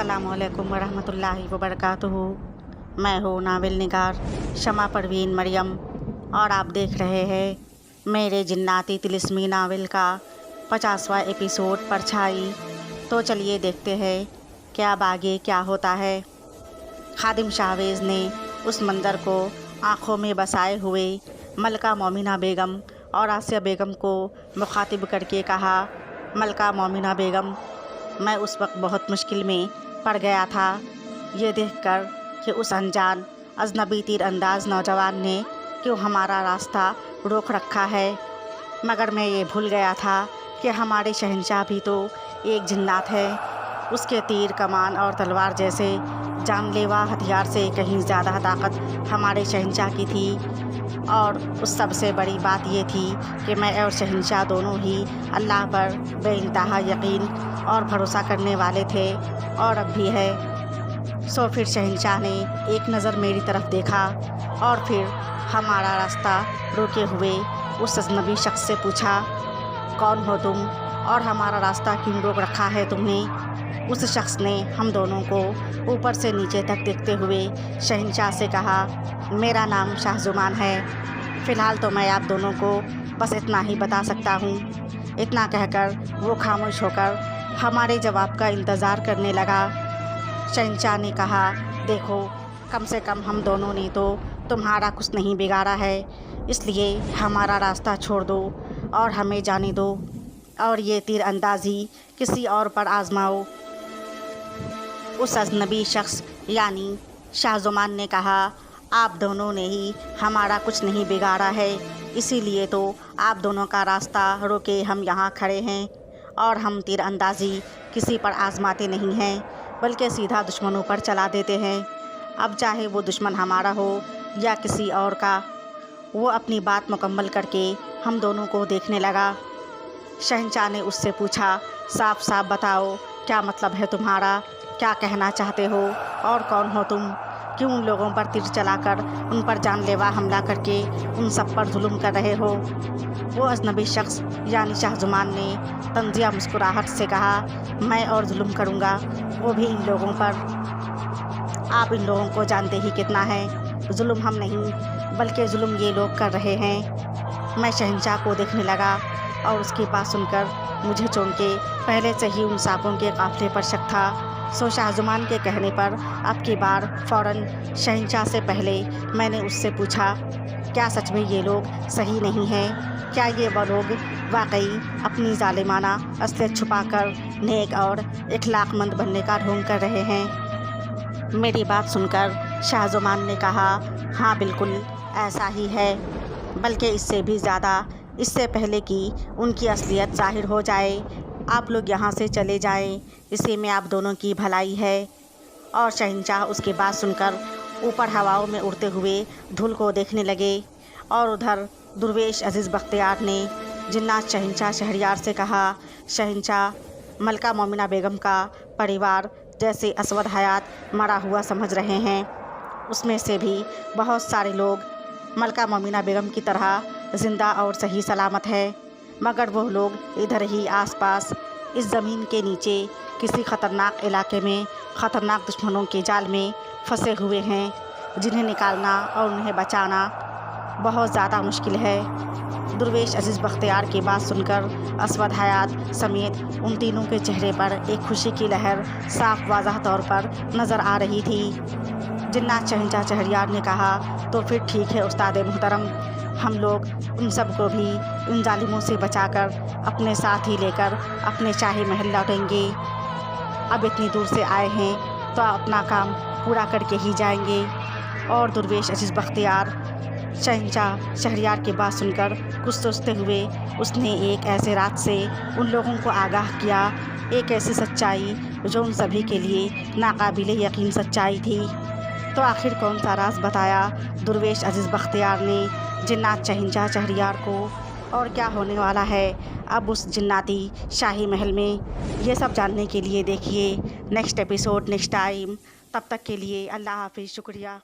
अस्सलामु अलैकुम वरहमतुल्लाहि वबरकातुहू। मैं हूँ नावल निगार शमा परवीन मरियम और आप देख रहे हैं मेरे जिन्नाती तिलिस्मी नावल का 50वां एपिसोड परछाई। तो चलिए देखते हैं कि अब आगे क्या होता है। खादिम शाहवेज़ ने उस मंज़र को आँखों में बसाए हुए मलका मोमिना बेगम और आसिया बेगम को मुखातिब करके कहा, मलका मोमिना बेगम, मैं उस वक्त बहुत मुश्किल में पड़ गया था ये देखकर कि उस अनजान अजनबी तीर अंदाज नौजवान ने क्यों हमारा रास्ता रोक रखा है, मगर मैं ये भूल गया था कि हमारे शहंशाह भी तो एक जिन्नात है। उसके तीर कमान और तलवार जैसे जानलेवा हथियार से कहीं ज़्यादा ताकत हमारे शहंशाह की थी। और उस सबसे बड़ी बात ये थी कि मैं और शहंशाह दोनों ही अल्लाह पर बेइंतहा यकीन और भरोसा करने वाले थे और अब भी है। सो फिर शहंशाह ने एक नज़र मेरी तरफ देखा और फिर हमारा रास्ता रोके हुए उस अजनबी शख्स से पूछा, कौन हो तुम और हमारा रास्ता क्यों रोक रखा है तुमने? उस शख्स ने हम दोनों को ऊपर से नीचे तक देखते हुए शहंशाह से कहा, मेरा नाम शाहज़ुमान है। फ़िलहाल तो मैं आप दोनों को बस इतना ही बता सकता हूँ। इतना कहकर वो खामोश होकर हमारे जवाब का इंतज़ार करने लगा। शहंशाह ने कहा, देखो, कम से कम हम दोनों ने तो तुम्हारा कुछ नहीं बिगाड़ा है, इसलिए हमारा रास्ता छोड़ दो और हमें जाने दो और ये तीर अंदाज़ी किसी और पर आजमाओ। उस अजनबी शख्स यानी शाहज़ुमान ने कहा, आप दोनों ने ही हमारा कुछ नहीं बिगाड़ा है, इसीलिए तो आप दोनों का रास्ता रोके हम यहाँ खड़े हैं और हम तीर अंदाज़ी किसी पर आजमाते नहीं हैं बल्कि सीधा दुश्मनों पर चला देते हैं। अब चाहे वो दुश्मन हमारा हो या किसी और का। वो अपनी बात मुकम्मल करके हम दोनों को देखने लगा। शहंशाह ने उससे पूछा, साफ साफ बताओ, क्या मतलब है तुम्हारा? क्या कहना चाहते हो और कौन हो तुम? क्यों उन लोगों पर तीर चलाकर उन पर जानलेवा हमला करके उन सब पर जुल्म कर रहे हो? वो अजनबी शख्स यानी शाहज़ुमान ने तंजिया मुस्कुराहट से कहा, मैं और जुल्म करूँगा, वो भी इन लोगों पर। आप इन लोगों को जानते ही कितना है। जुल्म हम नहीं बल्कि जुल्म ये लोग कर रहे हैं। मैं शहंशाह को देखने लगा और उसकी बात सुनकर मुझे चौंके पहले से ही उन सांपों के काफ़िले पर शक था। सो शाहज़ुमान के कहने पर अब की बार फ़ौरन शहंशाह से पहले मैंने उससे पूछा, क्या सच में ये लोग सही नहीं हैं? क्या ये वो लोग वाकई अपनी ज़ालिमाना असलियत छुपाकर नेक और इखलाक़मंद बनने का ढोंग कर रहे हैं? मेरी बात सुनकर शाहज़ुमान ने कहा, हाँ बिल्कुल ऐसा ही है, बल्कि इससे भी ज़्यादा। इससे पहले कि उनकी असलियत ज़ाहिर हो जाए, आप लोग यहाँ से चले जाएं, इसी में आप दोनों की भलाई है। और शहंशाह उसकी बात सुनकर ऊपर हवाओं में उड़ते हुए धूल को देखने लगे। और उधर दुर्वेश अज़ीज़ बख्तियार ने जिन्नात शहंशाह शहरयार से कहा, शहंशाह, मलका मोमिना बेगम का परिवार जैसे असवद हयात मरा हुआ समझ रहे हैं, उसमें से भी बहुत सारे लोग मलका मोमिना बेगम की तरह ज़िंदा और सही सलामत है, मगर वो लोग इधर ही आसपास इस ज़मीन के नीचे किसी ख़तरनाक इलाके में ख़तरनाक दुश्मनों के जाल में फंसे हुए हैं, जिन्हें निकालना और उन्हें बचाना बहुत ज़्यादा मुश्किल है। दुर्वेश अज़ीज़ बख्तियार की बात सुनकर असवद हयात समेत उन तीनों के चेहरे पर एक खुशी की लहर साफ वाज़ह तौर पर नज़र आ रही थी। जिन्नात शहंशाह शहरयार ने कहा, तो फिर ठीक है उस्ताद मुहतरम, हम लोग उन सब को भी इन जालिमों से बचाकर अपने साथ ही लेकर अपने शाही महल लौटेंगे। अब इतनी दूर से आए हैं तो अपना काम पूरा करके ही जाएंगे। और दुर्वेश अज़ीज़ बख्तियार शहंशाह शहरयार की बात सुनकर कुछ सोचते हुए उसने एक ऐसे रात से उन लोगों को आगाह किया, एक ऐसी सच्चाई जो उन सभी के लिए नाकाबिले यकीन सच्चाई थी। तो आखिर कौन सा राज बताया दुर्वेश अज़ीज़ बख्तियार ने जिन्नात शहंशाह शहरयार को, और क्या होने वाला है अब उस जिन्नाती शाही महल में? ये सब जानने के लिए देखिए नेक्स्ट एपिसोड नेक्स्ट टाइम। तब तक के लिए अल्लाह हाफ़िज़, शुक्रिया।